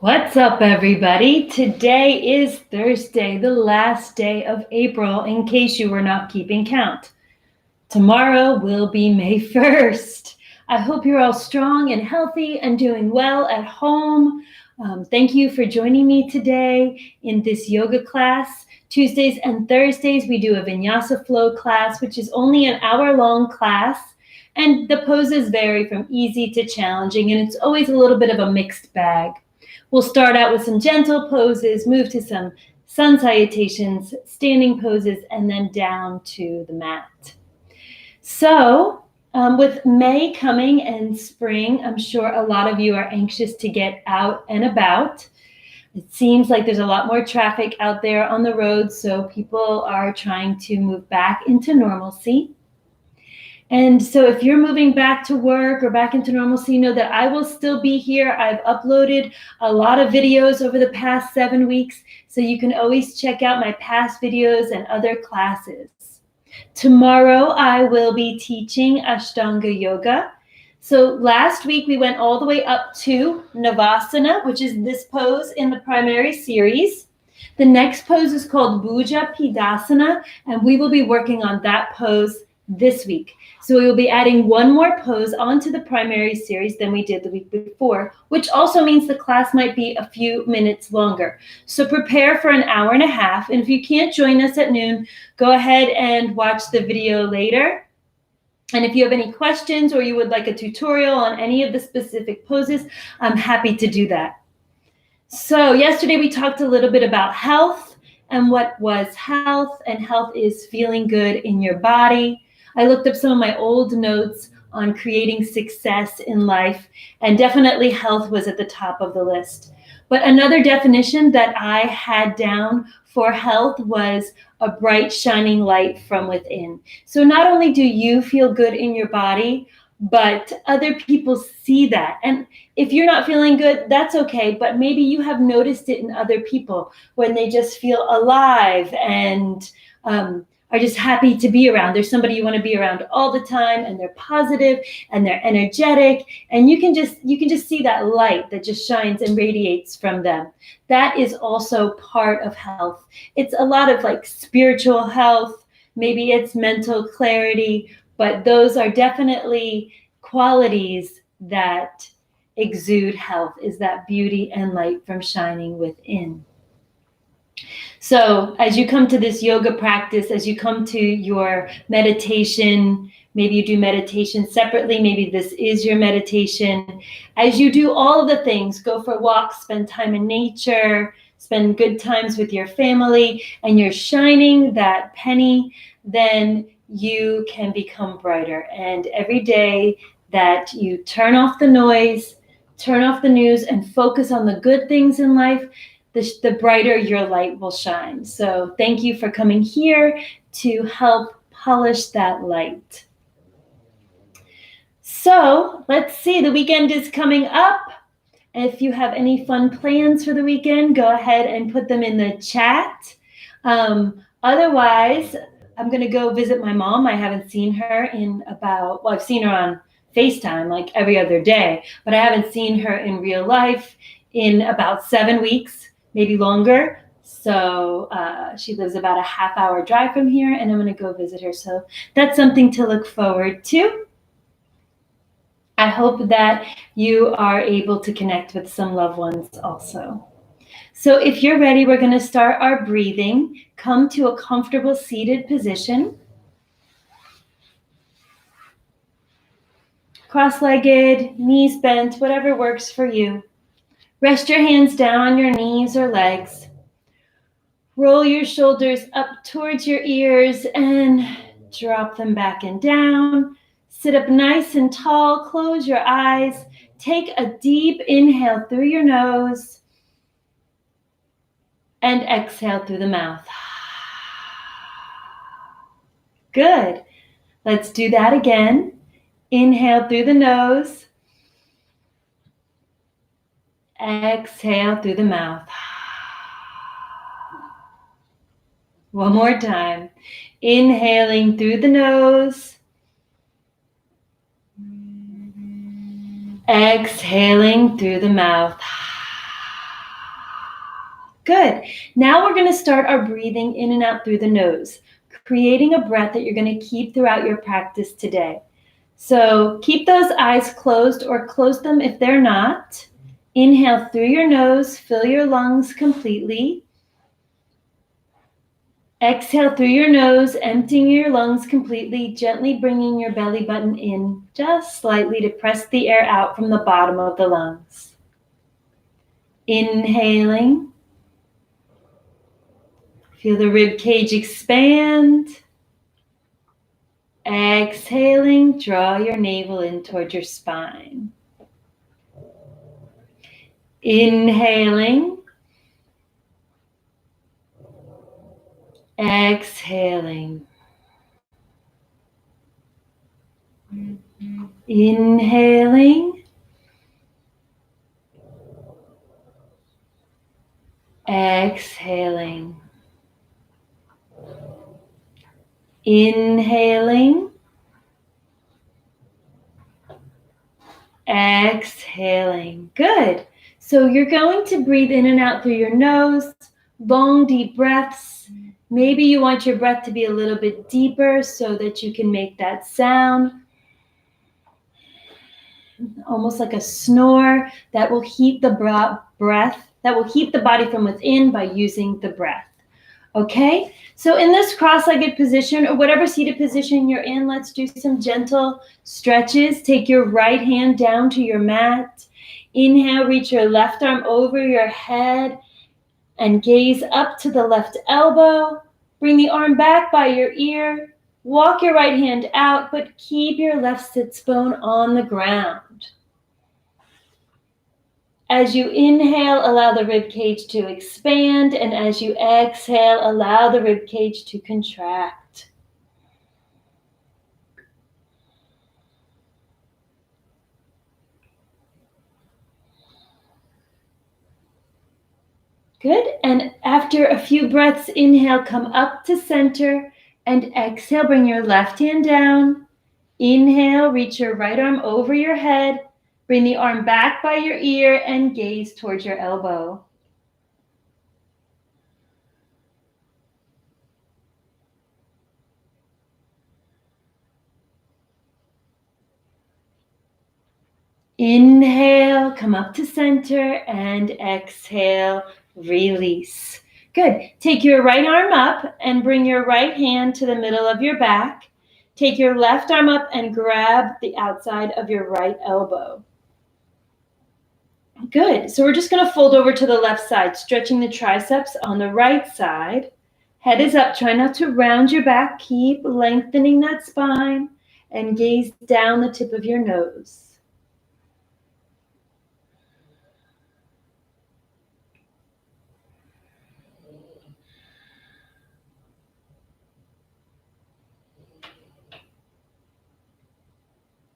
What's up, everybody? Today is Thursday, the last day of April, in case you were not keeping count. Tomorrow will be May 1st. I hope you're all strong and healthy and doing well at home. Thank you for joining me today in this yoga class. Tuesdays and Thursdays, we do a Vinyasa flow class, which is only an hour-long class. And the poses vary from easy to challenging, and it's always a little bit of a mixed bag. We'll start out with some gentle poses, move to some sun salutations, standing poses, and then down to the mat. So with May coming and spring, I'm sure a lot of you are anxious to get out and about. It seems like there's a lot more traffic out there on the roads, so people are trying to move back into normalcy. And so if you're moving back to work or back into normalcy, know that I will still be here. I've uploaded a lot of videos over the past 7 weeks, so you can always check out my past videos and other classes. Tomorrow, I will be teaching Ashtanga Yoga. So last week, we went all the way up to Navasana, which is this pose in the primary series. The next pose is called Bhuja Pidasana, and we will be working on that pose this week. So we will be adding one more pose onto the primary series than we did the week before, which also means the class might be a few minutes longer. So prepare for an hour and a half. And if you can't join us at noon, go ahead and watch the video later. And if you have any questions or you would like a tutorial on any of the specific poses, I'm happy to do that. So yesterday we talked a little bit about health and what was health, and health is feeling good in your body. I looked up some of my old notes on creating success in life, and definitely health was at the top of the list. But another definition that I had down for health was a bright, shining light from within. So not only do you feel good in your body, but other people see that. And if you're not feeling good, that's okay, but maybe you have noticed it in other people when they just feel alive and are just happy to be around. There's somebody you want to be around all the time, and they're positive and they're energetic, and you can just see that light that just shines and radiates from them. That is also part of health. It's a lot of like spiritual health, maybe it's mental clarity, but those are definitely qualities that exude health, is that beauty and light from shining within. So as you come to this yoga practice, as you come to your meditation, maybe you do meditation separately, maybe this is your meditation. As you do all of the things, go for walks, spend time in nature, spend good times with your family, and you're shining that penny, then you can become brighter. And every day that you turn off the noise, turn off the news, and focus on the good things in life, the brighter your light will shine. So thank you for coming here to help polish that light. So let's see, the weekend is coming up. If you have any fun plans for the weekend, go ahead and put them in the chat. Otherwise, I'm going to go visit my mom. I haven't seen her in I've seen her on FaceTime like every other day, but I haven't seen her in real life in about 7 weeks. Maybe longer. So she lives about a half-hour drive from here, and I'm going to go visit her. So that's something to look forward to. I hope that you are able to connect with some loved ones also. So if you're ready, we're going to start our breathing. Come to a comfortable seated position. Cross-legged, knees bent, whatever works for you. Rest your hands down on your knees or legs. Roll your shoulders up towards your ears and drop them back and down. Sit up nice and tall. Close your eyes. Take a deep inhale through your nose and exhale through the mouth. Good. Let's do that again. Inhale through the nose. Exhale through the mouth. One more time. Inhaling through the nose. Exhaling through the mouth. Good. Now we're going to start our breathing in and out through the nose, creating a breath that you're going to keep throughout your practice today. So keep those eyes closed or close them if they're not. Inhale through your nose, fill your lungs completely. Exhale through your nose, emptying your lungs completely, gently bringing your belly button in just slightly to press the air out from the bottom of the lungs. Inhaling. Feel the rib cage expand. Exhaling, draw your navel in towards your spine. Inhaling. Exhaling. Inhaling. Exhaling. Inhaling. Exhaling. Good. So you're going to breathe in and out through your nose, long, deep breaths. Maybe you want your breath to be a little bit deeper so that you can make that sound, almost like a snore that will heat the breath, that will heat the body from within by using the breath. Okay, so in this cross-legged position or whatever seated position you're in, let's do some gentle stretches. Take your right hand down to your mat. Inhale, reach your left arm over your head and gaze up to the left elbow. Bring the arm back by your ear. Walk your right hand out, but keep your left sits bone on the ground. As you inhale, allow the rib cage to expand, and as you exhale, allow the rib cage to contract. Good, and after a few breaths, inhale, come up to center, and exhale, bring your left hand down. Inhale, reach your right arm over your head. Bring the arm back by your ear and gaze towards your elbow. Inhale, come up to center, and exhale, release. Good. Take your right arm up and bring your right hand to the middle of your back. Take your left arm up and grab the outside of your right elbow. Good. So we're just going to fold over to the left side, stretching the triceps on the right side. Head is up. Try not to round your back. Keep lengthening that spine and gaze down the tip of your nose.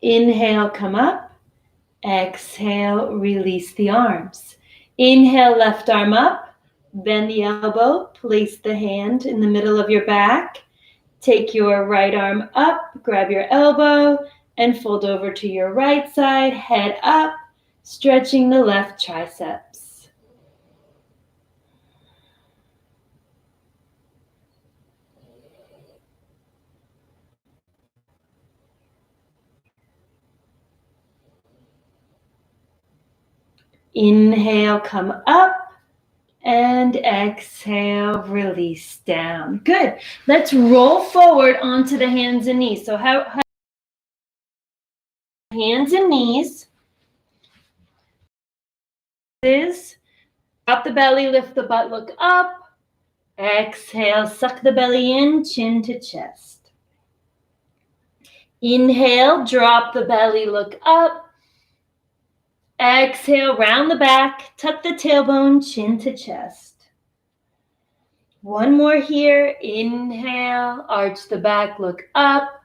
Inhale, come up. Exhale, release the arms. Inhale, left arm up. Bend the elbow. Place the hand in the middle of your back. Take your right arm up. Grab your elbow and fold over to your right side. Head up, stretching the left triceps. Inhale, come up, and exhale, release down. Good. Let's roll forward onto the hands and knees. So hands and knees. Drop the belly, lift the butt, look up. Exhale, suck the belly in, chin to chest. Inhale, drop the belly, look up. Exhale, round the back, tuck the tailbone, chin to chest. One more here. Inhale, arch the back, look up.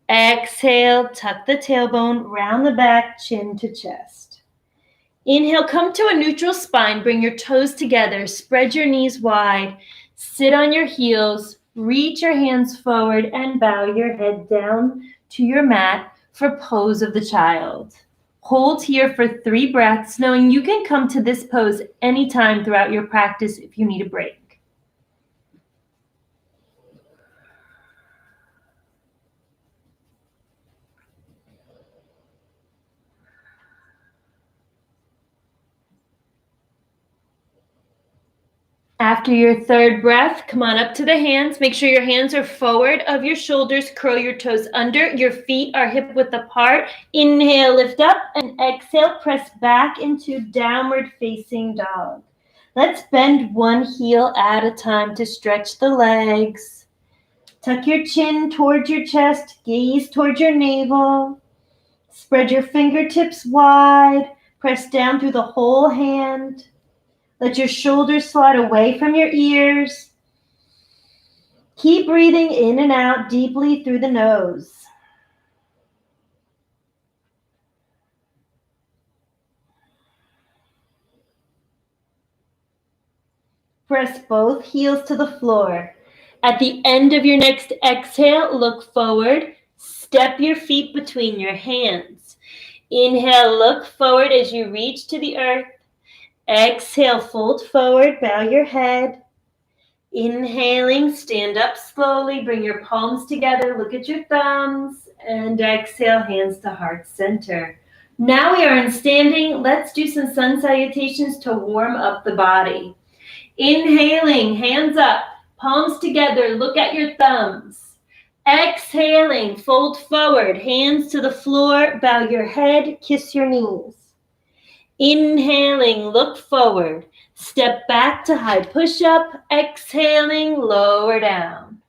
Exhale, tuck the tailbone, round the back, chin to chest. Inhale, come to a neutral spine. Bring your toes together. Spread your knees wide. Sit on your heels. Reach your hands forward and bow your head down to your mat for pose of the child. Hold here for 3 breaths, knowing you can come to this pose anytime throughout your practice if you need a break. After your 3rd breath, come on up to the hands. Make sure your hands are forward of your shoulders. Curl your toes under. Your feet are hip width apart. Inhale, lift up, and exhale, press back into downward facing dog. Let's bend one heel at a time to stretch the legs. Tuck your chin towards your chest. Gaze towards your navel. Spread your fingertips wide. Press down through the whole hand. Let your shoulders slide away from your ears. Keep breathing in and out deeply through the nose. Press both heels to the floor. At the end of your next exhale, look forward. Step your feet between your hands. Inhale, look forward as you reach to the earth. Exhale, fold forward, bow your head. Inhaling, stand up slowly, bring your palms together, look at your thumbs, and exhale, hands to heart center. Now we are in standing. Let's do some sun salutations to warm up the body. Inhaling, hands up, palms together, look at your thumbs. Exhaling, fold forward, hands to the floor, bow your head, kiss your knees. Inhaling, look forward. Step back to high push-up. Exhaling, lower down.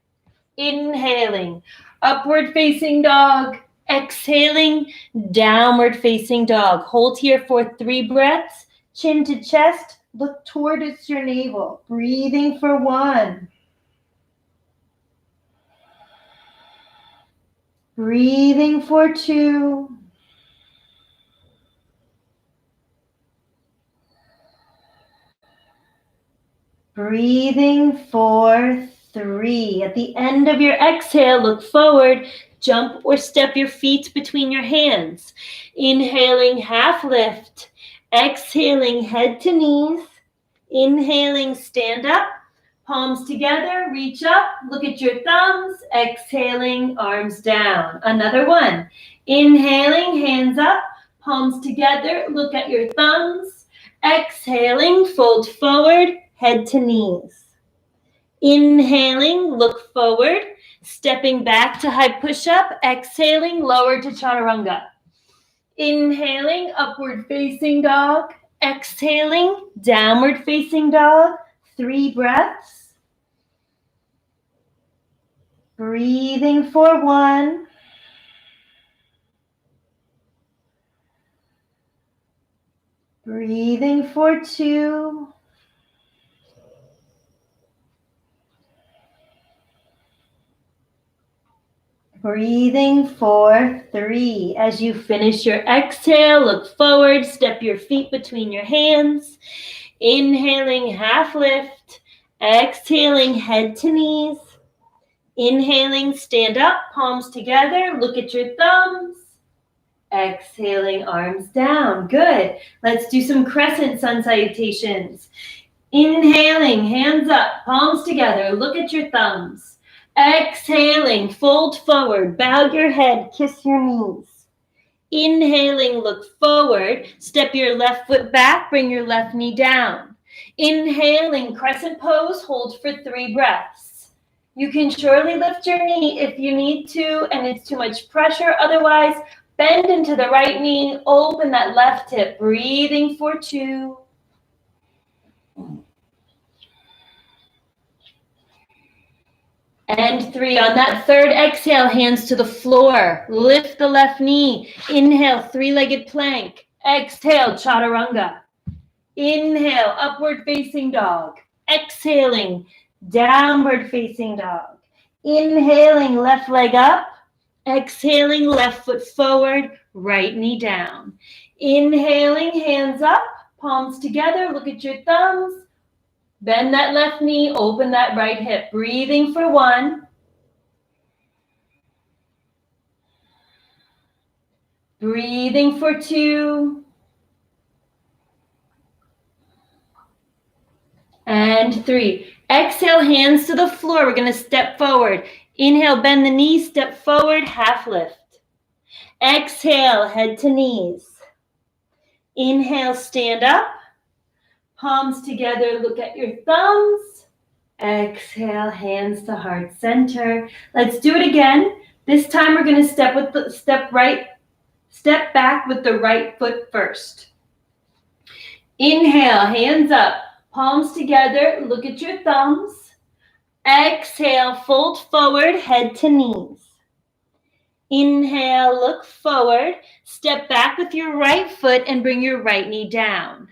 Inhaling, upward facing dog. Exhaling, downward facing dog. Hold here for 3 breaths. Chin to chest. Look towards your navel. Breathing for 1. Breathing for 2. Breathing for 3. At the end of your exhale, look forward. Jump or step your feet between your hands. Inhaling, half lift. Exhaling, head to knees. Inhaling, stand up. Palms together, reach up. Look at your thumbs. Exhaling, arms down. Another one. Inhaling, hands up. Palms together, look at your thumbs. Exhaling, fold forward. Head to knees. Inhaling, look forward, stepping back to high push-up. Exhaling, lower to chaturanga. Inhaling, upward facing dog. Exhaling, downward facing dog. 3 breaths. Breathing for 1. Breathing for 2. Breathing for 3. As you finish your exhale, look forward, step your feet between your hands. Inhaling, half lift. Exhaling, head to knees. Inhaling, stand up, palms together, look at your thumbs. Exhaling, arms down. Good. Let's do some crescent sun salutations. Inhaling, hands up, palms together, look at your thumbs. Exhaling, fold forward, bow your head, kiss your knees. Inhaling, look forward, step your left foot back, bring your left knee down. Inhaling, crescent pose, hold for 3 breaths. You can surely lift your knee if you need to and it's too much pressure. Otherwise, bend into the right knee, open that left hip, breathing for 2. And 3. On that 3rd exhale, hands to the floor. Lift the left knee. Inhale, 3-legged plank. Exhale, chaturanga. Inhale, upward facing dog. Exhaling, downward facing dog. Inhaling, left leg up. Exhaling, left foot forward, right knee down. Inhaling, hands up, palms together. Look at your thumbs. Bend that left knee, open that right hip. Breathing for 1. Breathing for 2. And 3. Exhale, hands to the floor. We're going to step forward. Inhale, bend the knees, step forward, half lift. Exhale, head to knees. Inhale, stand up. Palms together, look at your thumbs. Exhale, hands to heart center. Let's do it again. This time we're going to step back with the right foot first. Inhale, hands up. Palms together, look at your thumbs. Exhale, fold forward, head to knees. Inhale, look forward. Step back with your right foot and bring your right knee down.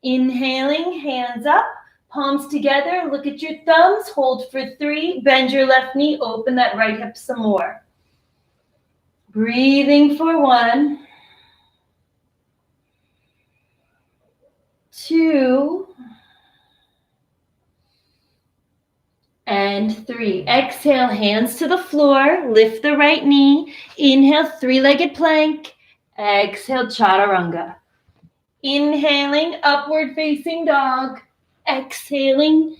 Inhaling, hands up. Palms together, look at your thumbs. Hold for 3. Bend your left knee, open that right hip some more. Breathing for 1. 2. And 3. Exhale, hands to the floor. Lift the right knee. Inhale, 3-legged plank. Exhale, chaturanga. Inhaling, upward facing dog. Exhaling,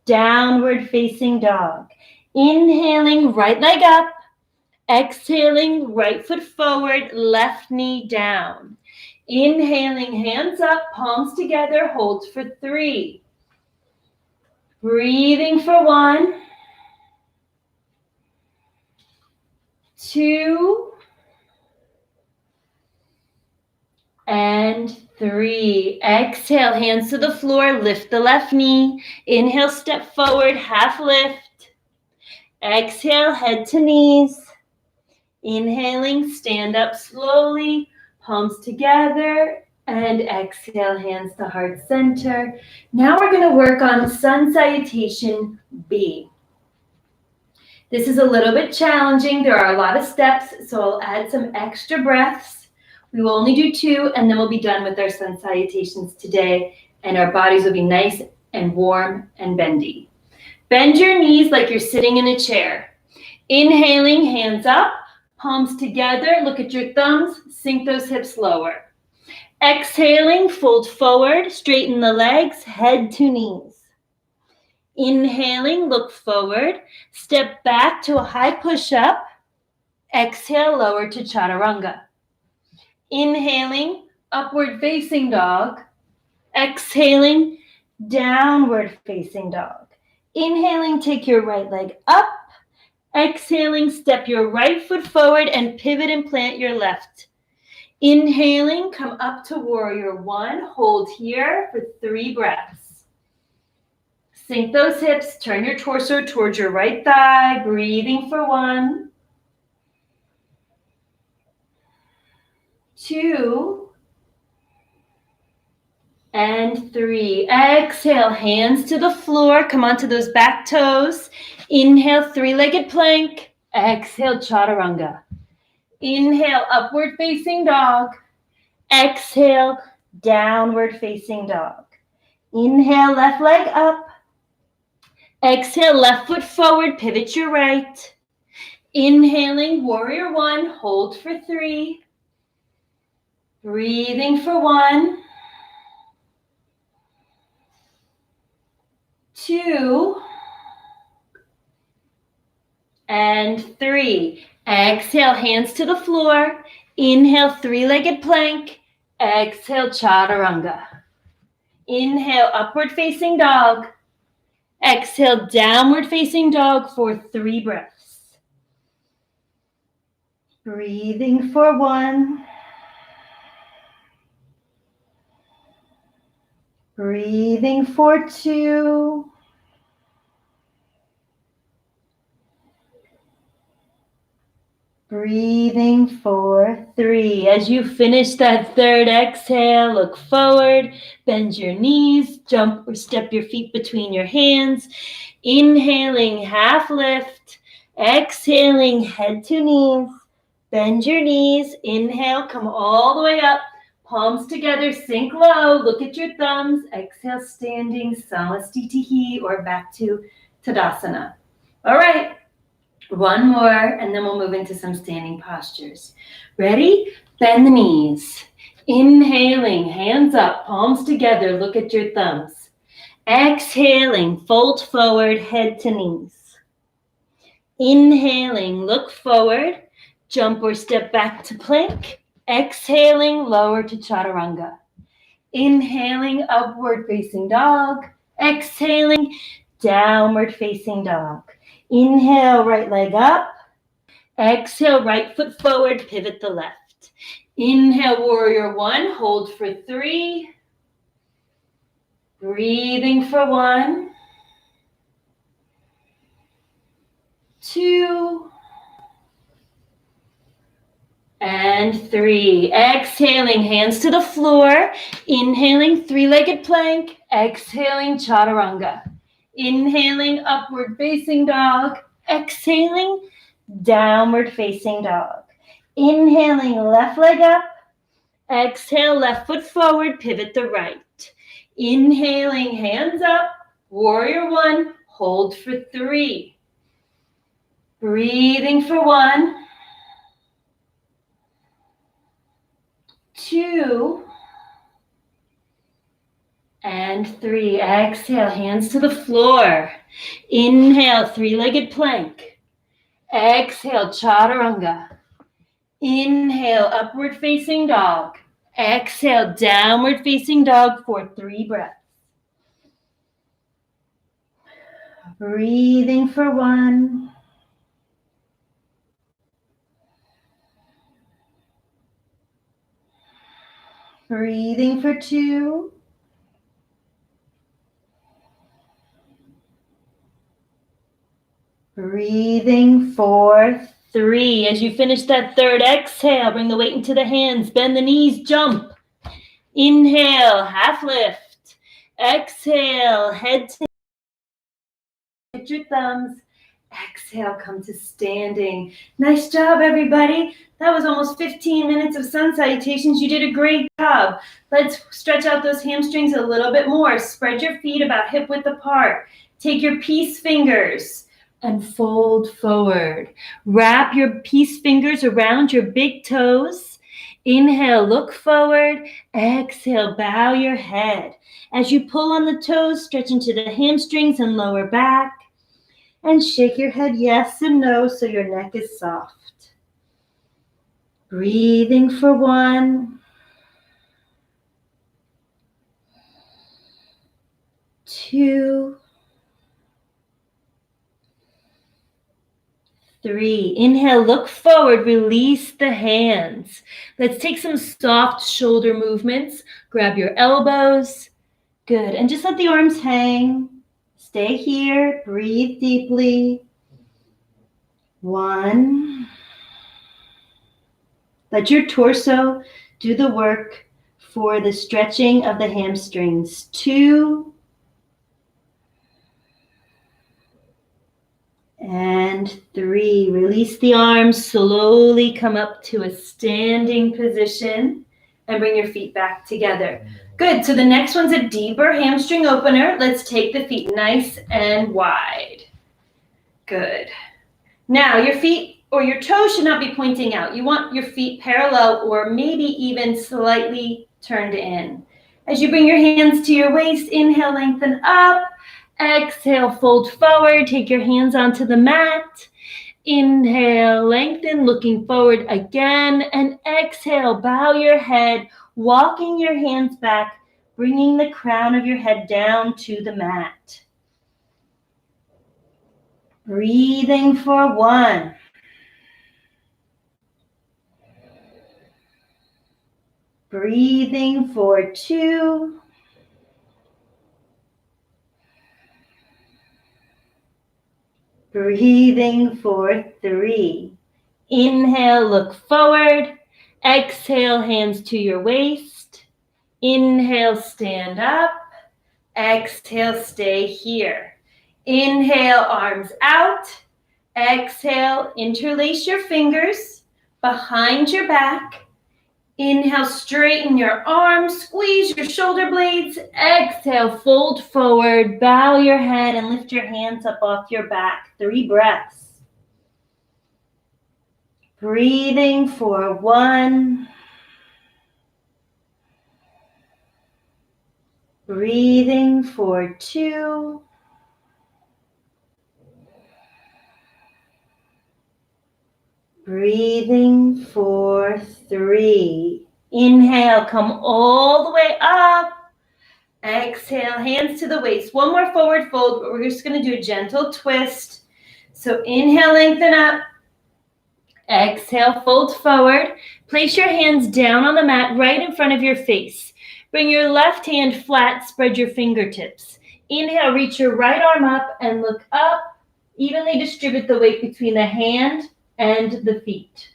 downward facing dog. Inhaling, right leg up. Exhaling, right foot forward, left knee down. Inhaling, hands up, palms together, hold for 3. Breathing for 1, 2, and 3. Exhale, hands to the floor, lift the left knee. Inhale, step forward, half lift. Exhale, head to knees. Inhaling, stand up slowly, palms together. And exhale, hands to heart center. Now we're going to work on sun salutation B. This is a little bit challenging. There are a lot of steps, so I'll add some extra breaths. We will only do 2, and then we'll be done with our sun salutations today, and our bodies will be nice and warm and bendy. Bend your knees like you're sitting in a chair. Inhaling, hands up, palms together. Look at your thumbs. Sink those hips lower. Exhaling, fold forward, straighten the legs, head to knees. Inhaling, look forward, step back to a high push-up. Exhale, lower to chaturanga. Inhaling, upward facing dog. Exhaling, downward facing dog. Inhaling, take your right leg up. Exhaling, step your right foot forward and pivot and plant your left. Inhaling, come up to warrior 1. Hold here for 3 breaths. Sink those hips. Turn your torso towards your right thigh. Breathing for 1, 2, and 3. Exhale, hands to the floor. Come onto those back toes. Inhale, 3-legged plank. Exhale, chaturanga. Inhale, upward facing dog. Exhale, downward facing dog. Inhale, left leg up. Exhale, left foot forward, pivot your right. Inhaling, warrior 1, hold for 3. Breathing for 1, 2, and 3. Exhale, hands to the floor. Inhale, 3-legged plank. Exhale, chaturanga. Inhale, upward facing dog. Exhale, downward facing dog for 3 breaths. Breathing for 1. Breathing for 2. Breathing for 3. As you finish that 3rd exhale, look forward, bend your knees, jump or step your feet between your hands. Inhaling, half lift. Exhaling, head to knees. Bend your knees. Inhale, come all the way up. Palms together, sink low. Look at your thumbs. Exhale, standing, Samastitihi, or back to Tadasana. All right. 1 more, and then we'll move into some standing postures. Ready? Bend the knees. Inhaling, hands up, palms together, look at your thumbs. Exhaling, fold forward, head to knees. Inhaling, look forward, jump or step back to plank. Exhaling, lower to chaturanga. Inhaling, upward facing dog. Exhaling, downward facing dog. Inhale, right leg up. Exhale, right foot forward, pivot the left. Inhale, warrior one, hold for 3. Breathing for 1, 2, and 3. Exhaling, hands to the floor. Inhaling, three-legged plank. Exhaling, chaturanga. Inhaling, upward facing dog. Exhaling, downward facing dog. Inhaling, left leg up. Exhale, left foot forward, pivot the right. Inhaling, hands up, warrior one, hold for 3. Breathing for 1, 2, and 3. Exhale, hands to the floor. Inhale, three-legged plank. Exhale, chaturanga. Inhale, upward facing dog. Exhale, downward facing dog for 3 breaths. Breathing for 1. Breathing for 2. Breathing for 3. As you finish that third exhale, bring the weight into the hands, bend the knees, jump. Inhale, half lift. Exhale, head to hit your thumbs. Exhale, come to standing. Nice job, everybody. That was almost 15 minutes of sun salutations. You did a great job. Let's stretch out those hamstrings a little bit more. Spread your feet about hip width apart. Take your peace fingers and fold forward. Wrap your peace fingers around your big toes. Inhale, look forward. Exhale, bow your head. As you pull on the toes, stretch into the hamstrings and lower back. And shake your head yes and no so your neck is soft. Breathing for 1, 2, 3. Inhale, look forward, release the hands. Let's take some soft shoulder movements. Grab your elbows. Good. And just let the arms hang. Stay here. Breathe deeply. 1. Let your torso do the work for the stretching of the hamstrings. 2. And 3. Release the arms. Slowly come up to a standing position and bring your feet back together. Good. So the next one's a deeper hamstring opener. Let's take the feet nice and wide. Good. Now your feet or your toes should not be pointing out. You want your feet parallel or maybe even slightly turned in. As you bring your hands to your waist, inhale, lengthen up. Exhale, fold forward. Take your hands onto the mat. Inhale, lengthen, looking forward again. And exhale, bow your head, walking your hands back, bringing the crown of your head down to the mat. Breathing for 1. Breathing for 2. Breathing for 3. Inhale, look forward. Exhale, hands to your waist. Inhale, stand up. Exhale, stay here. Inhale, arms out. Exhale, interlace your fingers behind your back. Inhale, straighten your arms, squeeze your shoulder blades. Exhale, fold forward, bow your head, and lift your hands up off your back. 3 breaths. Breathing for 1, Breathing for 2. Breathing for 3. Inhale, come all the way up. Exhale, hands to the waist. One more forward fold, but we're just going to do a gentle twist. So inhale, lengthen up. Exhale, fold forward. Place your hands down on the mat right in front of your face. Bring your left hand flat, spread your fingertips. Inhale, reach your right arm up and look up. Evenly distribute the weight between the hand and the feet.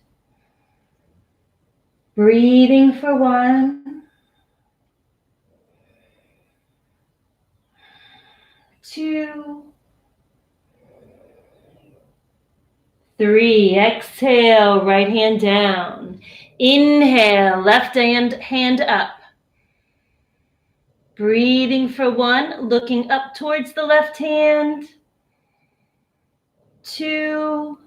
Breathing for 1, 2, 3. Exhale, right hand down. Inhale, left hand up. Breathing for 1, looking up towards the left hand. 2,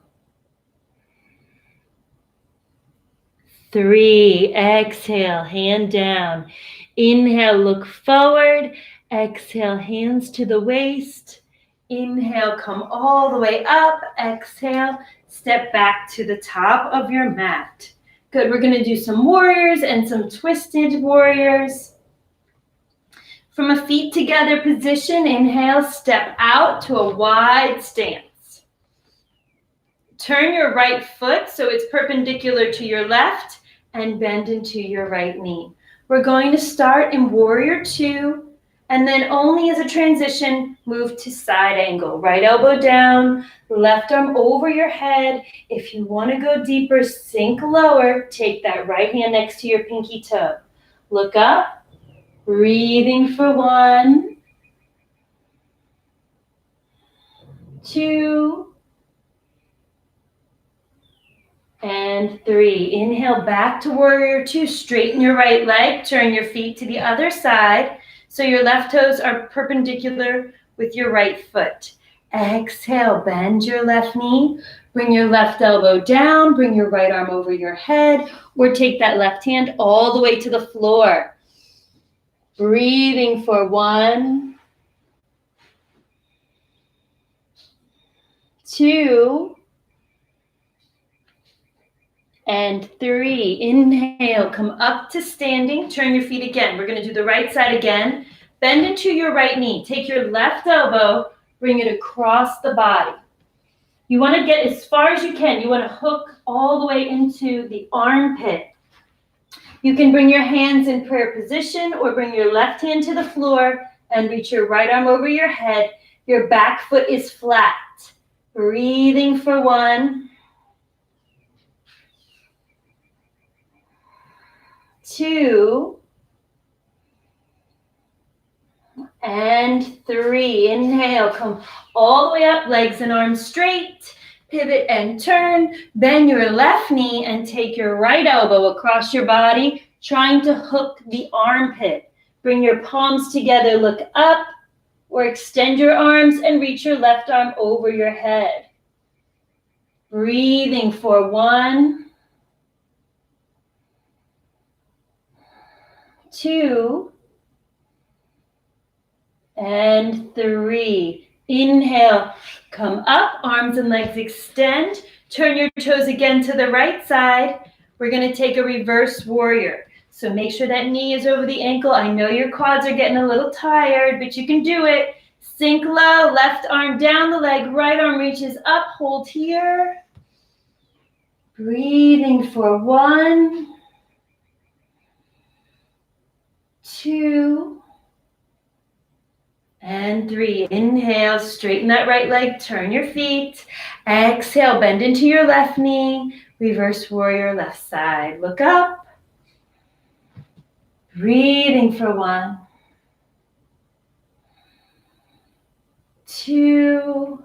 3. Exhale, hand down. Inhale, look forward. Exhale, hands to the waist. Inhale, come all the way up. Exhale, step back to the top of your mat. Good, we're going to do some warriors and some twisted warriors. From a feet together position, inhale, step out to a wide stance. Turn your right foot so it's perpendicular to your left and bend into your right knee. We're going to start in warrior 2 and then only as a transition, move to side angle. Right elbow down, left arm over your head. If you want to go deeper, sink lower. Take that right hand next to your pinky toe. Look up, breathing for 1, 2, and 3. Inhale back to warrior 2. Straighten your right leg. Turn your feet to the other side so your left toes are perpendicular with your right foot. Exhale, bend your left knee. Bring your left elbow down. Bring your right arm over your head, or take that left hand all the way to the floor. Breathing for 1, 2, and 3. Inhale, come up to standing. Turn your feet again. We're going to do the right side again. Bend into your right knee. Take your left elbow, bring it across the body. You want to get as far as you can. You want to hook all the way into the armpit. You can bring your hands in prayer position or bring your left hand to the floor and reach your right arm over your head. Your back foot is flat. Breathing for 1, 2, and 3. Inhale, come all the way up, legs and arms straight. Pivot and turn. Bend your left knee and take your right elbow across your body, trying to hook the armpit. Bring your palms together, look up, or extend your arms and reach your left arm over your head. Breathing for 1, 2, and 3. Inhale, come up, arms and legs extend. Turn your toes again to the right side. We're going to take a reverse warrior. So make sure that knee is over the ankle. I know your quads are getting a little tired, but you can do it. Sink low, left arm down the leg, right arm reaches up, hold here. Breathing for 1, 2, and 3. Inhale, straighten that right leg, turn your feet. Exhale, bend into your left knee. Reverse warrior, left side. Look up. Breathing for 1, 2,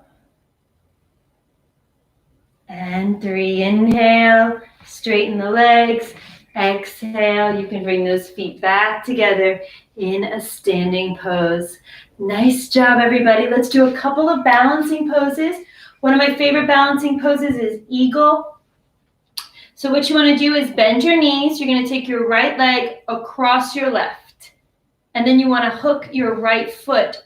and 3. Inhale, straighten the legs. Exhale, you can bring those feet back together in a standing pose. Nice job, everybody. Let's do a couple of balancing poses. One of my favorite balancing poses is eagle. So what you want to do is bend your knees. You're going to take your right leg across your left. And then you want to hook your right foot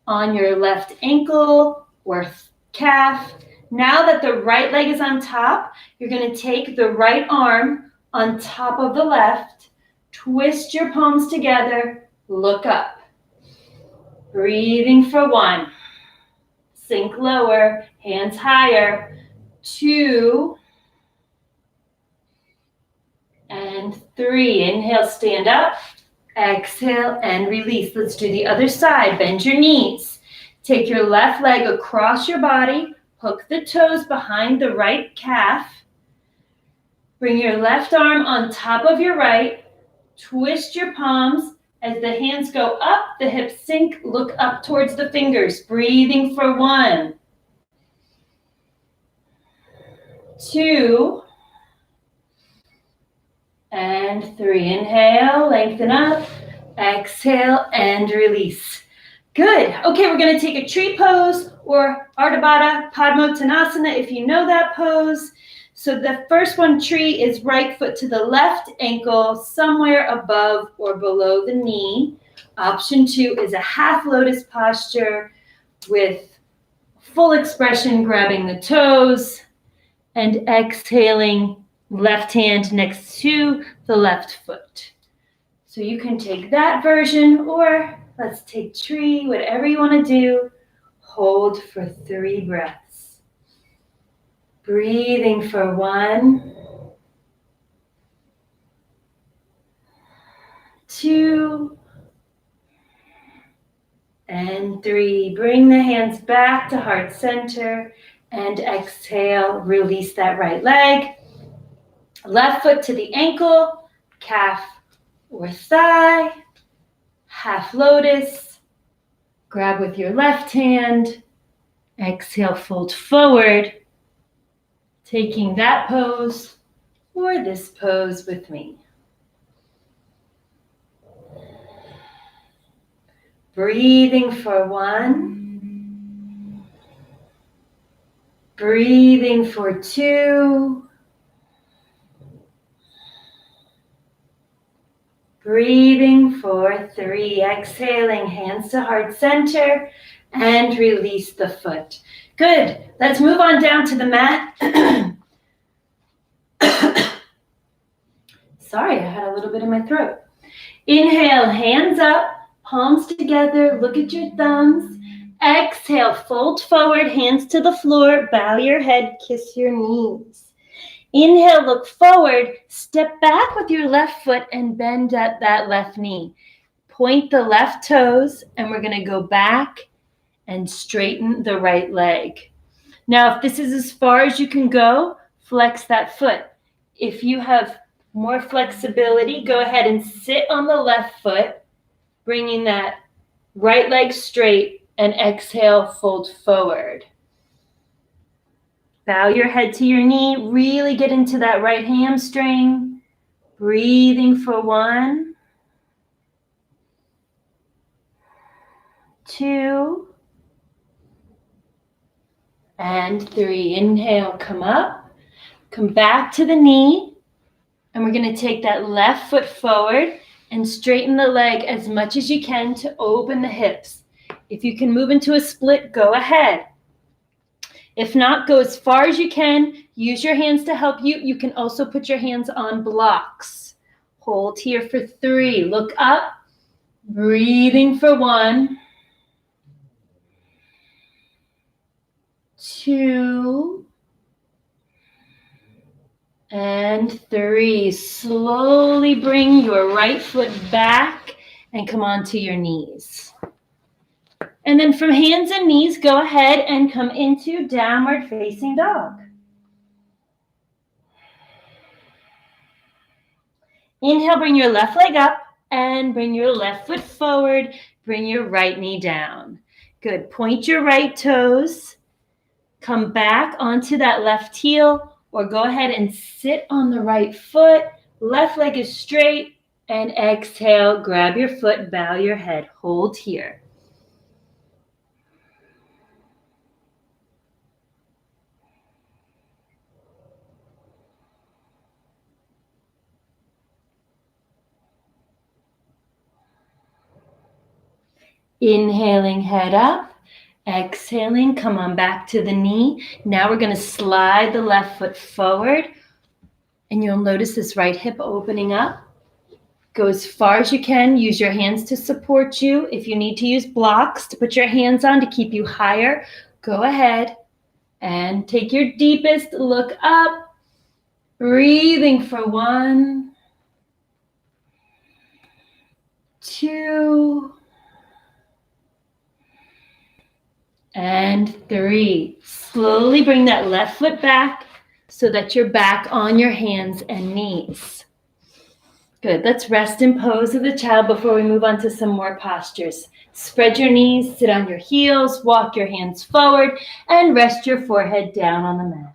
on your left ankle or calf. Now that the right leg is on top, you're going to take the right arm on top of the left, twist your palms together, look up. Breathing for 1. Sink lower, hands higher. 2 and 3. Inhale, stand up. Exhale and release. Let's do the other side. Bend your knees. Take your left leg across your body. Hook the toes behind the right calf. Bring your left arm on top of your right. Twist your palms. As the hands go up, the hips sink. Look up towards the fingers. Breathing for 1, 2, and 3. Inhale, lengthen up. Exhale and release. Good. Okay, we're going to take a tree pose or Ardha Baddha Padmottanasana if you know that pose. So the first one, tree, is right foot to the left ankle, somewhere above or below the knee. Option 2 is a half lotus posture with full expression, grabbing the toes and exhaling, left hand next to the left foot. So you can take that version, or let's take tree, whatever you want to do. Hold for 3 breaths. Breathing for 1, 2, and 3. Bring the hands back to heart center and exhale. Release that right leg. Left foot to the ankle, calf or thigh. Half lotus. Grab with your left hand. Exhale, fold forward. Taking that pose or this pose with me. Breathing for 1. Breathing for 2. Breathing for 3. Exhaling, hands to heart center and release the foot. Good. Let's move on down to the mat. Sorry, I had a little bit in my throat. Inhale, hands up, palms together, look at your thumbs. Exhale, fold forward, hands to the floor, bow your head, kiss your knees. Inhale, look forward, step back with your left foot and bend at that left knee. Point the left toes, and we're going to go back and straighten the right leg. Now, if this is as far as you can go, flex that foot. If you have more flexibility, go ahead and sit on the left foot, bringing that right leg straight, and exhale, fold forward. Bow your head to your knee, really get into that right hamstring. Breathing for 1, 2, and 3. Inhale, come up, come back to the knee. And we're going to take that left foot forward and straighten the leg as much as you can to open the hips. If you can move into a split, go ahead. If not, go as far as you can. Use your hands to help you. You can also put your hands on blocks. Hold here for 3. Look up. Breathing for 1, 2, and 3. Slowly bring your right foot back and come onto your knees. And then from hands and knees, go ahead and come into downward facing dog. Inhale, bring your left leg up and bring your left foot forward. Bring your right knee down. Good. Point your right toes. Come back onto that left heel, or go ahead and sit on the right foot. Left leg is straight, and exhale, grab your foot, bow your head, hold here. Inhaling, head up. Exhaling, come on back to the knee. Now we're going to slide the left foot forward. And you'll notice this right hip opening up. Go as far as you can. Use your hands to support you. If you need to use blocks to put your hands on to keep you higher, go ahead and take your deepest look up. Breathing for 1, 2, and 3. Slowly bring that left foot back so that you're back on your hands and knees. Good. Let's rest in pose of the child before we move on to some more postures. Spread your knees, sit on your heels, walk your hands forward, and rest your forehead down on the mat.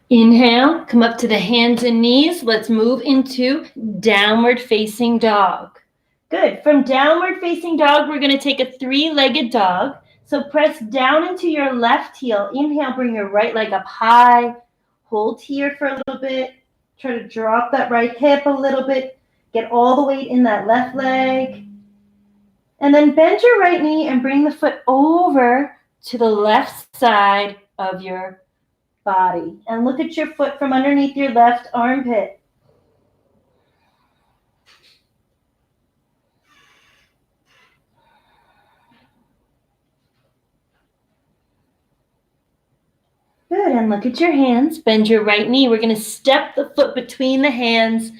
Inhale, come up to the hands and knees. Let's move into downward facing dog. Good. From downward facing dog, we're going to take a 3-legged dog. So press down into your left heel. Inhale, bring your right leg up high. Hold here for a little bit. Try to drop that right hip a little bit. Get all the weight in that left leg. And then bend your right knee and bring the foot over to the left side of your body. And look at your foot from underneath your left armpit. Good, and look at your hands. Bend your right knee. We're going to step the foot between the hands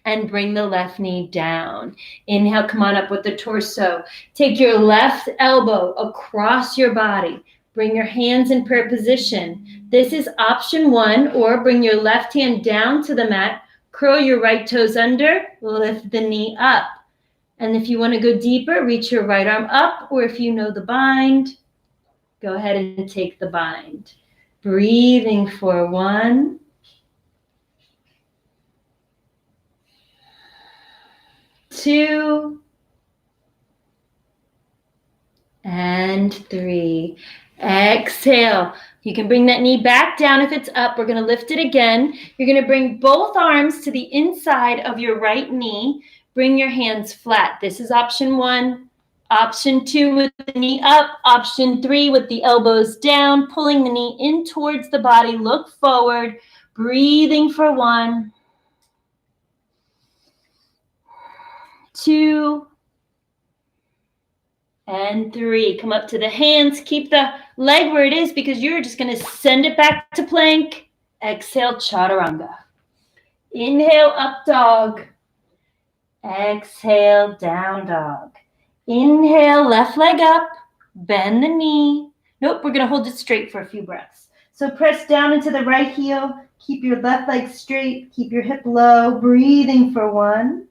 and bring the left knee down. Inhale, come on up with the torso. Take your left elbow across your body. Bring your hands in prayer position. This is option 1, or bring your left hand down to the mat, curl your right toes under, lift the knee up. And if you want to go deeper, reach your right arm up, or if you know the bind, go ahead and take the bind. Breathing for 1, 2, and 3. Exhale. You can bring that knee back down if it's up. We're going to lift it again. You're going to bring both arms to the inside of your right knee. Bring your hands flat. This is option 1. Option 2 with the knee up. Option 3 with the elbows down, pulling the knee in towards the body. Look forward. Breathing for 1, 2, and 3. Come up to the hands. Keep the leg where it is because you're just going to send it back to plank. Exhale, chaturanga. Inhale, up dog. Exhale, down dog. Inhale, left leg up. Bend the knee. Nope, we're going to hold it straight for a few breaths. So press down into the right heel. Keep your left leg straight. Keep your hip low. Breathing for 1,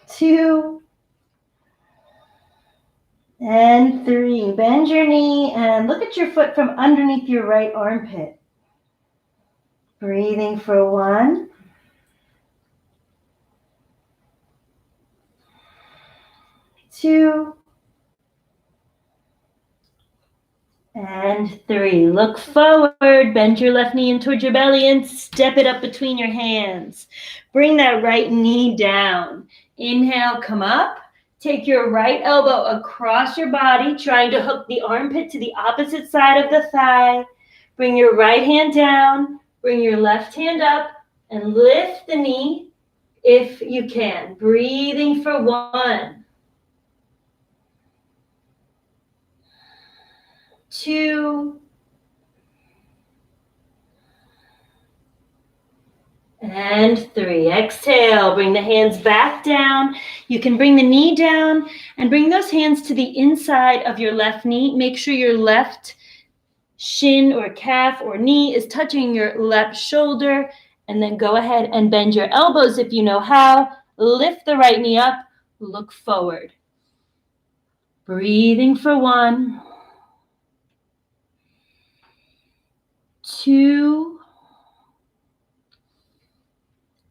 2, and 3. Bend your knee and look at your foot from underneath your right armpit. Breathing for 1, 2, and 3. Look forward. Bend your left knee in towards your belly and step it up between your hands. Bring that right knee down. Inhale, come up. Take your right elbow across your body, trying to hook the armpit to the opposite side of the thigh. Bring your right hand down. Bring your left hand up and lift the knee if you can. Breathing for 1, 2, and 3. Exhale, bring the hands back down. You can bring the knee down and bring those hands to the inside of your left knee. Make sure your left shin or calf or knee is touching your left shoulder. And then go ahead and bend your elbows if you know how. Lift the right knee up. Look forward. Breathing for 1, 2,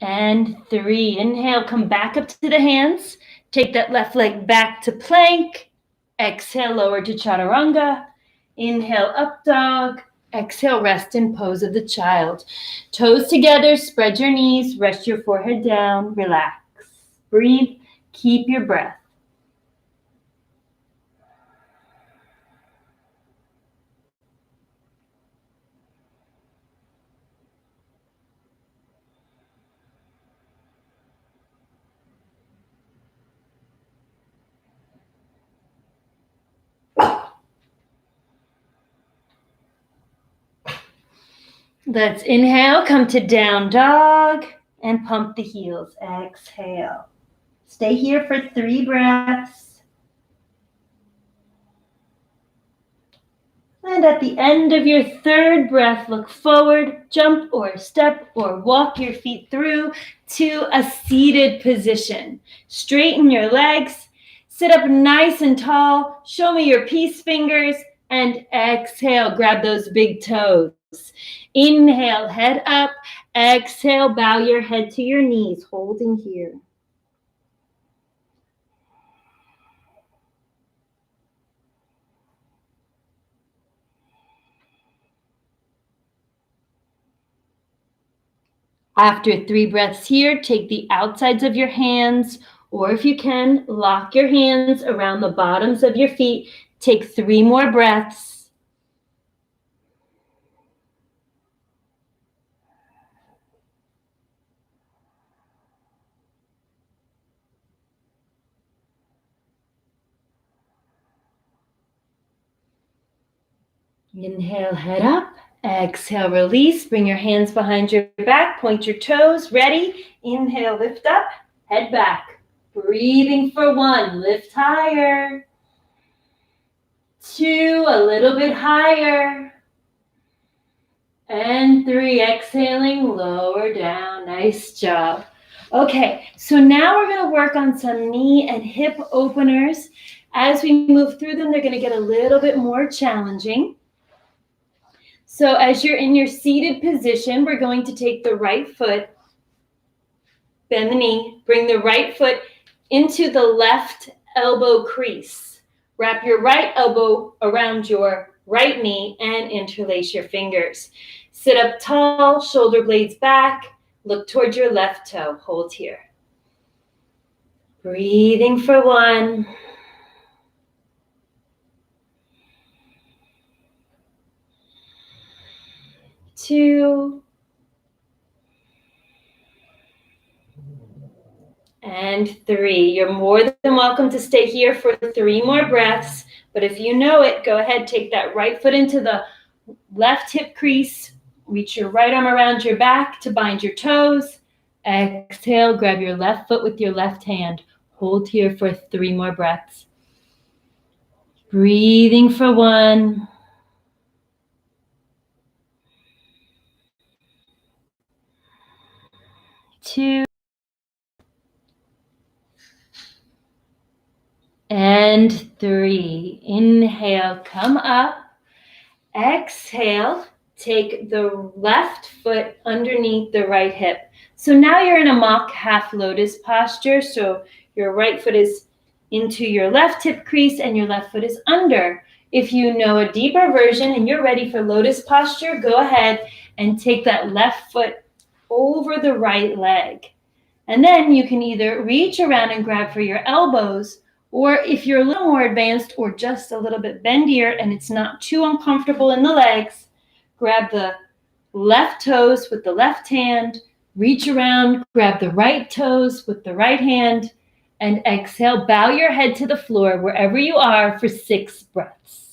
and 3. Inhale, come back up to the hands. Take that left leg back to plank. Exhale, lower to chaturanga. Inhale, up dog. Exhale, rest in pose of the child. Toes together, spread your knees, rest your forehead down, relax. Breathe, keep your breath. Let's inhale, come to down dog, and pump the heels. Exhale. Stay here for 3 breaths. And at the end of your 3rd breath, look forward, jump or step or walk your feet through to a seated position. Straighten your legs, sit up nice and tall, show me your peace fingers, and exhale, grab those big toes. Inhale, head up. Exhale, bow your head to your knees, holding here. After 3 breaths here, take the outsides of your hands, or if you can, lock your hands around the bottoms of your feet. Take 3 more breaths. Inhale, head up. Exhale, release. Bring your hands behind your back. Point your toes. Ready? Inhale, lift up. Head back. Breathing for 1. Lift higher. 2, a little bit higher. And 3, exhaling, lower down. Nice job. Okay, so now we're going to work on some knee and hip openers. As we move through them, they're going to get a little bit more challenging. So as you're in your seated position, we're going to take the right foot, bend the knee, bring the right foot into the left elbow crease. Wrap your right elbow around your right knee and interlace your fingers. Sit up tall, shoulder blades back, look towards your left toe. Hold here. Breathing for 1. 2. And 3. You're more than welcome to stay here for 3 more breaths. But if you know it, go ahead, take that right foot into the left hip crease. Reach your right arm around your back to bind your toes. Exhale, grab your left foot with your left hand. Hold here for 3 more breaths. Breathing for 1. 2. And 3. Inhale, come up. Exhale, take the left foot underneath the right hip. So now you're in a mock half lotus posture. So your right foot is into your left hip crease and your left foot is under. If you know a deeper version and you're ready for lotus posture, go ahead and take that left foot over the right leg. And then you can either reach around and grab for your elbows, or if you're a little more advanced or just a little bit bendier and it's not too uncomfortable in the legs, grab the left toes with the left hand, reach around, grab the right toes with the right hand, and exhale, bow your head to the floor wherever you are for 6 breaths.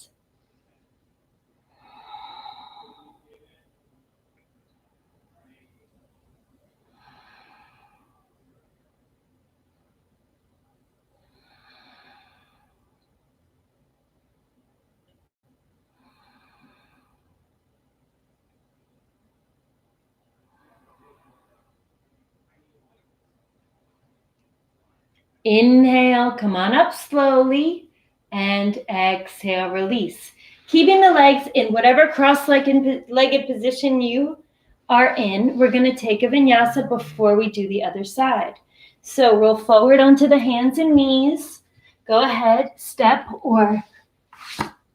Inhale, come on up slowly, and exhale, release. Keeping the legs in whatever cross-legged position you are in, we're going to take a vinyasa before we do the other side. So roll forward onto the hands and knees. Go ahead, step or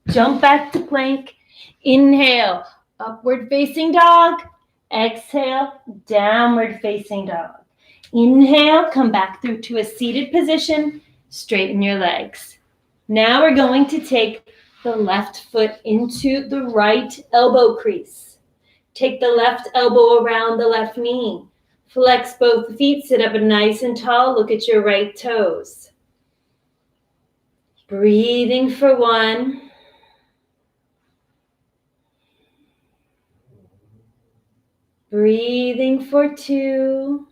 jump back to plank. Inhale, upward facing dog. Exhale, downward facing dog. Inhale, come back through to a seated position. Straighten your legs. Now we're going to take the left foot into the right elbow crease. Take the left elbow around the left knee. Flex both feet, sit up nice and tall. Look at your right toes. Breathing for 1. Breathing for 2.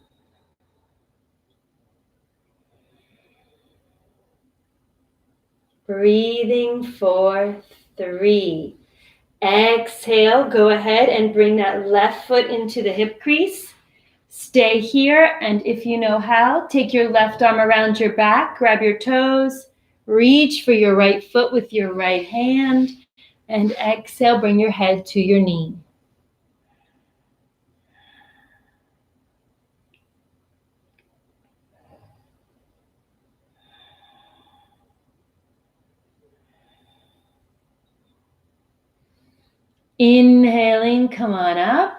Breathing for 3. Exhale, go ahead and bring that left foot into the hip crease. Stay here, and if you know how, take your left arm around your back, grab your toes, reach for your right foot with your right hand, and exhale, bring your head to your knee. Inhaling, come on up.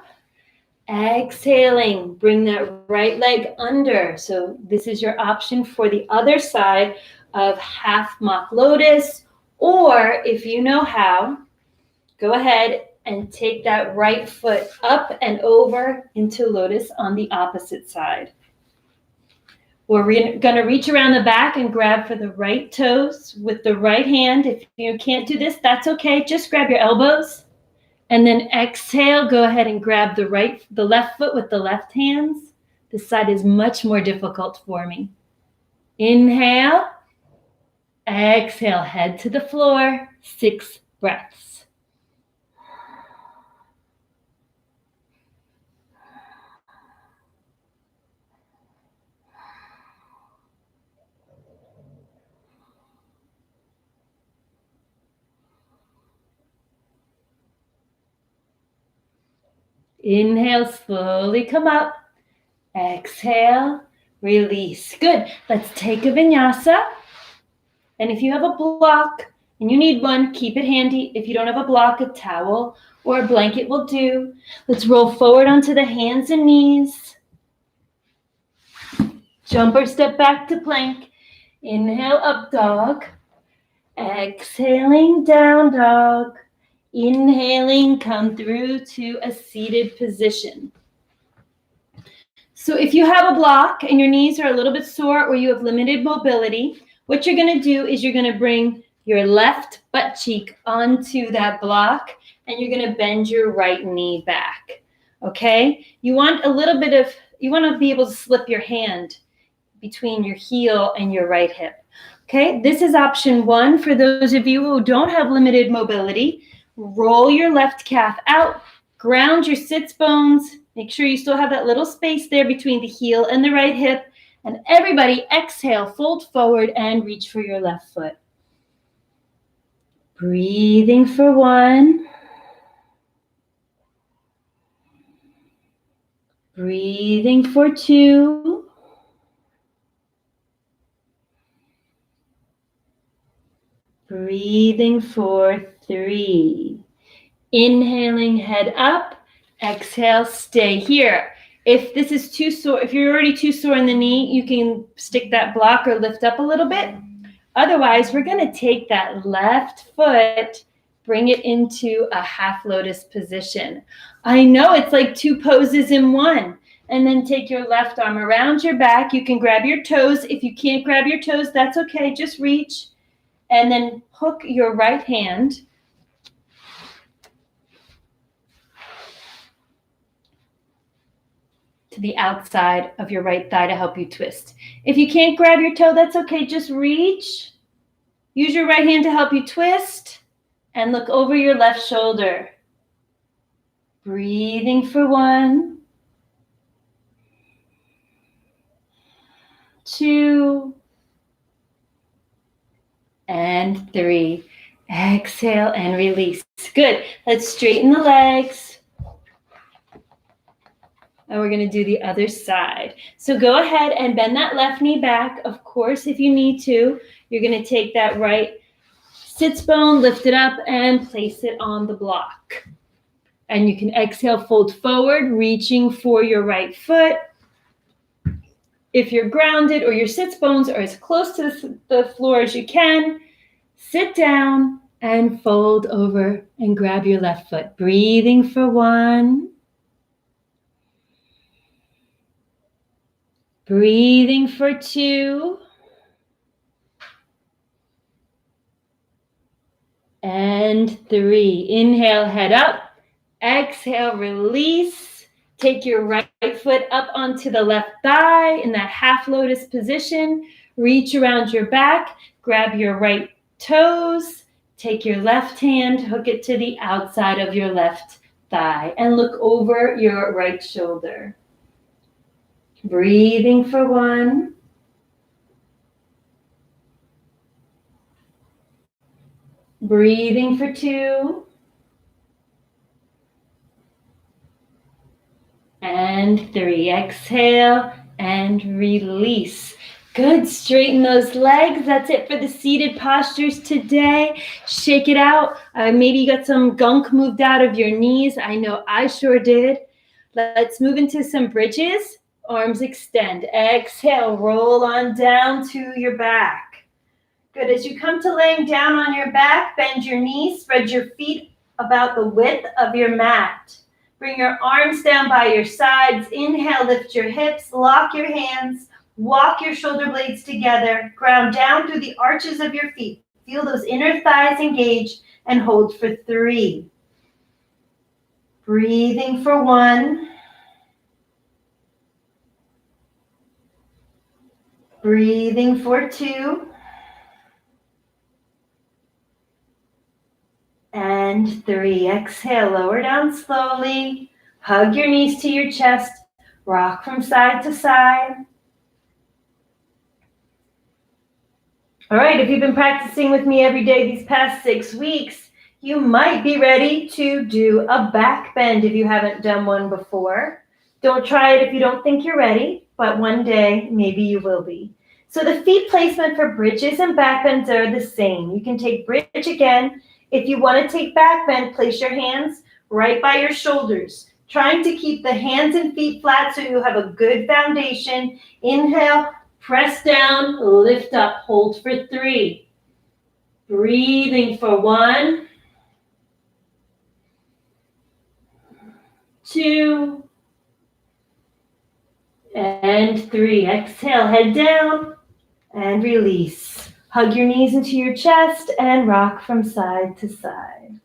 Exhaling, bring that right leg under. So this is your option for the other side of half mock lotus, or if you know how, go ahead and take that right foot up and over into lotus on the opposite side. We're going to reach around the back and grab for the right toes with the right hand. If you can't do this, that's okay. Just grab your elbows. And then exhale, go ahead and grab the left foot with the left hands. This side is much more difficult for me. Inhale. Exhale, head to the floor. 6 breaths. Inhale, slowly come up. Exhale, release. Good. Let's take a vinyasa. And if you have a block and you need one, keep it handy. If you don't have a block, a towel or a blanket will do. Let's roll forward onto the hands and knees. Jump or step back to plank. Inhale, up dog. Exhaling, down dog. Inhaling, come through to a seated position. So if you have a block and your knees are a little bit sore or you have limited mobility, what you're going to do is you're going to bring your left butt cheek onto that block and you're going to bend your right knee back. Okay? You want to be able to slip your hand between your heel and your right hip. Okay? This is option 1 for those of you who don't have limited mobility. Roll your left calf out, ground your sits bones. Make sure you still have that little space there between the heel and the right hip. And everybody exhale, fold forward and reach for your left foot. Breathing for 1. Breathing for 2. Breathing for 3. Inhaling, head up. Exhale, stay here. If this is too sore, if you're already too sore in the knee, you can stick that block or lift up a little bit. Otherwise, we're going to take that left foot, bring it into a half lotus position. I know it's like 2 poses in one. And then take your left arm around your back. You can grab your toes. If you can't grab your toes, that's okay. Just reach. And then hook your right hand to the outside of your right thigh to help you twist. If you can't grab your toe, that's okay. Just reach. Use your right hand to help you twist and look over your left shoulder. Breathing for 1, 2, and 3. Exhale and release. Good. Let's straighten the legs. And we're going to do the other side. So go ahead and bend that left knee back. Of course, if you need to, you're going to take that right sits bone, lift it up, and place it on the block. And you can exhale, fold forward, reaching for your right foot. If you're grounded or your sits bones are as close to the floor as you can, sit down and fold over and grab your left foot. Breathing for 1. Breathing for 2. And 3. Inhale, head up. Exhale, release. Take your right foot up onto the left thigh in that half lotus position. Reach around your back. Grab your right toes. Take your left hand, hook it to the outside of your left thigh, and look over your right shoulder. Breathing for 1. Breathing for 2. And 3. Exhale and release. Good. Straighten those legs. That's it for the seated postures today. Shake it out. Maybe you got some gunk moved out of your knees. I know I sure did. Let's move into some bridges. Arms extend. Exhale. Roll on down to your back. Good. As you come to laying down on your back, bend your knees. Spread your feet about the width of your mat. Bring your arms down by your sides. Inhale, lift your hips, lock your hands, walk your shoulder blades together, ground down through the arches of your feet. Feel those inner thighs engage and hold for 3. Breathing for 1. Breathing for 2. And 3. Exhale, lower down slowly. Hug your knees to your chest. Rock from side to side. All right, if you've been practicing with me every day these past 6 weeks, you might be ready to do a back bend if you haven't done one before. Don't try it if you don't think you're ready, but one day maybe you will be. So the feet placement for bridges and back bends are the same. You can take bridge again. If you want to take back bend, place your hands right by your shoulders, trying to keep the hands and feet flat so you have a good foundation. Inhale, press down, lift up, hold for 3. Breathing for 1, 2, and 3. Exhale, head down and release. Hug your knees into your chest and rock from side to side.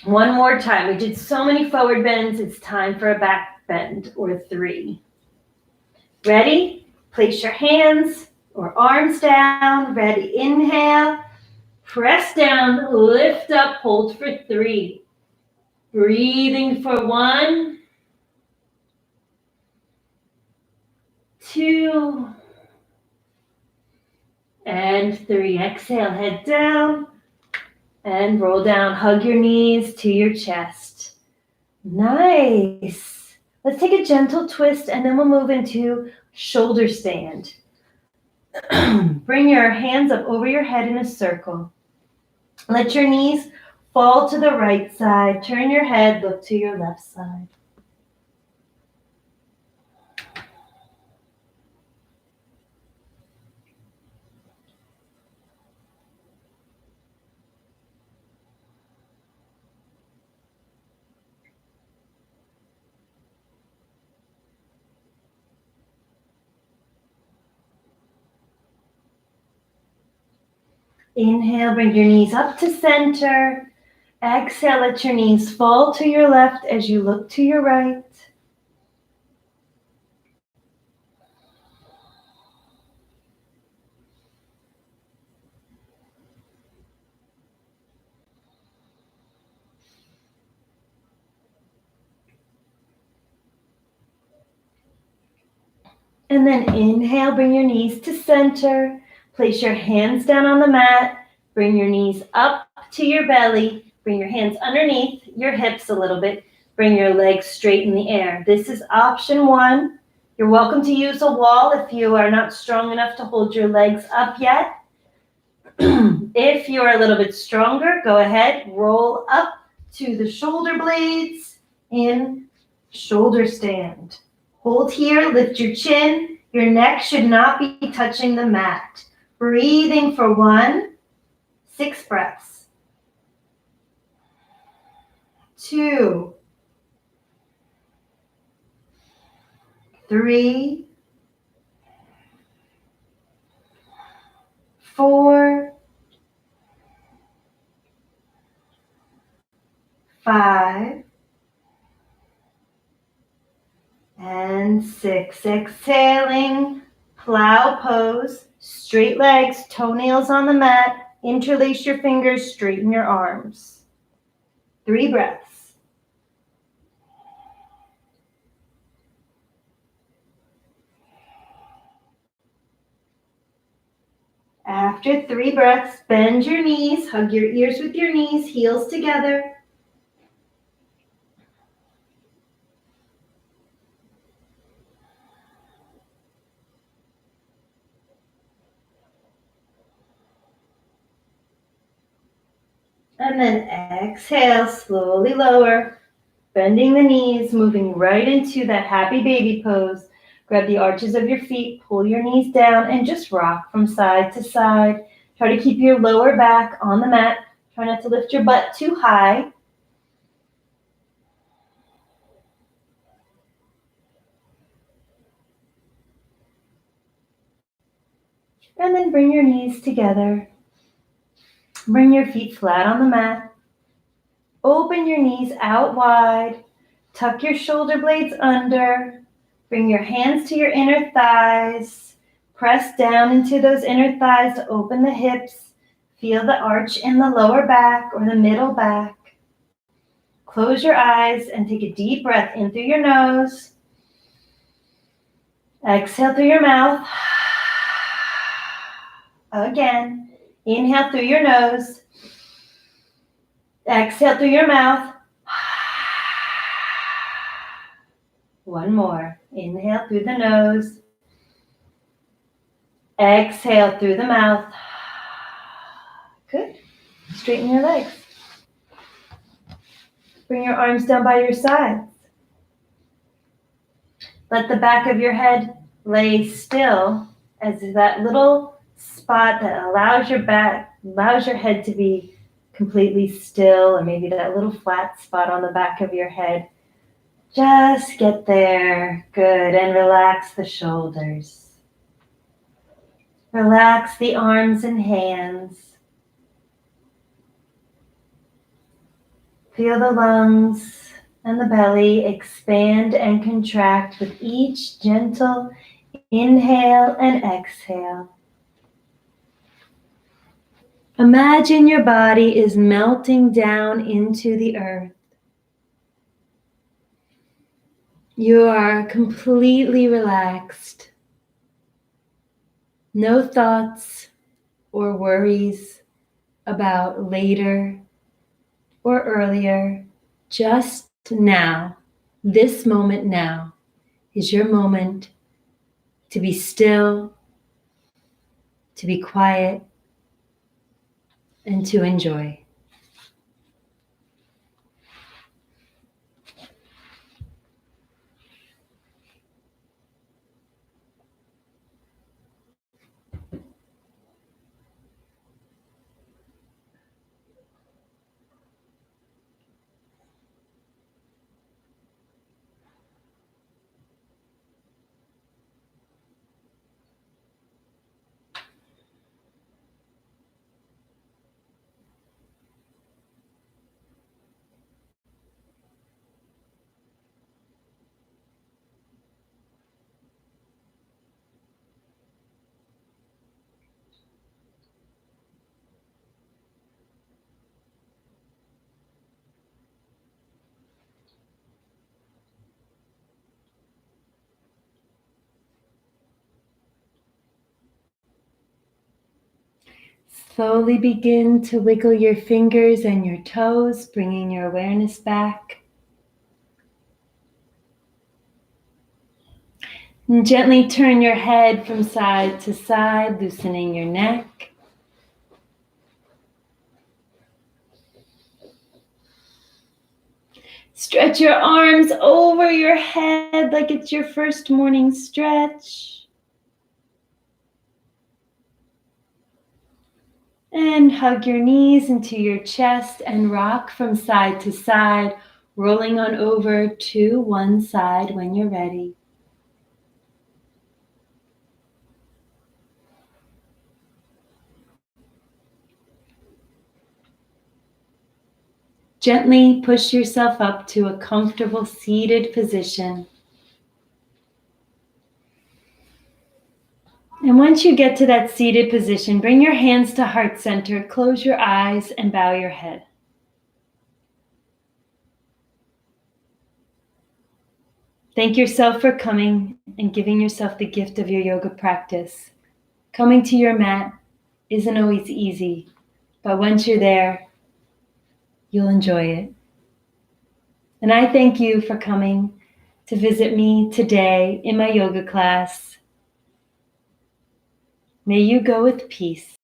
One more time. We did so many forward bends. It's time for a back bend or 3. Ready? Place your hands or arms down. Ready? Inhale. Press down. Lift up. Hold for 3. Breathing for 1, 2, and 3. Exhale, head down and roll down. Hug your knees to your chest. Nice. Let's take a gentle twist and then we'll move into shoulder stand. Bring your hands up over your head in a circle. Let your knees fall to the right side. Turn your head, look to your left side. Inhale, bring your knees up to center. Exhale, let your knees fall to your left as you look to your right. And then inhale, bring your knees to center. Place your hands down on the mat. Bring your knees up to your belly. Bring your hands underneath your hips a little bit. Bring your legs straight in the air. This is option one. You're welcome to use a wall if you are not strong enough to hold your legs up yet. If you're a little bit stronger, go ahead, roll up to the shoulder blades in shoulder stand. Hold here, lift your chin. Your neck should not be touching the mat. Breathing for 6 breaths. 2, 3, 4, 5, and 6. Exhaling, plow pose, straight legs, toenails on the mat, interlace your fingers, straighten your arms. 3 breaths. After 3 breaths, bend your knees, hug your ears with your knees, heels together. And then exhale, slowly lower, bending the knees, moving right into that happy baby pose. Grab the arches of your feet, pull your knees down, and just rock from side to side. Try to keep your lower back on the mat. Try not to lift your butt too high. And then bring your knees together. Bring your feet flat on the mat. Open your knees out wide. Tuck your shoulder blades under. Bring your hands to your inner thighs. Press down into those inner thighs to open the hips. Feel the arch in the lower back or the middle back. Close your eyes and take a deep breath in through your nose. Exhale through your mouth. Again. Inhale through your nose. Exhale through your mouth. One more. Inhale through the nose. Exhale through the mouth. Good. Straighten your legs. Bring your arms down by your sides. Let the back of your head lay still as that little spot that allows your head to be completely still, or maybe that little flat spot on the back of your head. Just get there. Good. And relax the shoulders. Relax the arms and hands. Feel the lungs and the belly expand and contract with each gentle inhale and exhale. Imagine your body is melting down into the earth. You are completely relaxed. No thoughts or worries about later or earlier. Just now, this moment now, is your moment to be still, to be quiet, and to enjoy. Slowly begin to wiggle your fingers and your toes, bringing your awareness back. And gently turn your head from side to side, loosening your neck. Stretch your arms over your head like it's your first morning stretch. And hug your knees into your chest and rock from side to side, rolling on over to one side when you're ready. Gently push yourself up to a comfortable seated position. And once you get to that seated position, bring your hands to heart center, close your eyes, and bow your head. Thank yourself for coming and giving yourself the gift of your yoga practice. Coming to your mat isn't always easy, but once you're there, you'll enjoy it. And I thank you for coming to visit me today in my yoga class. May you go with peace.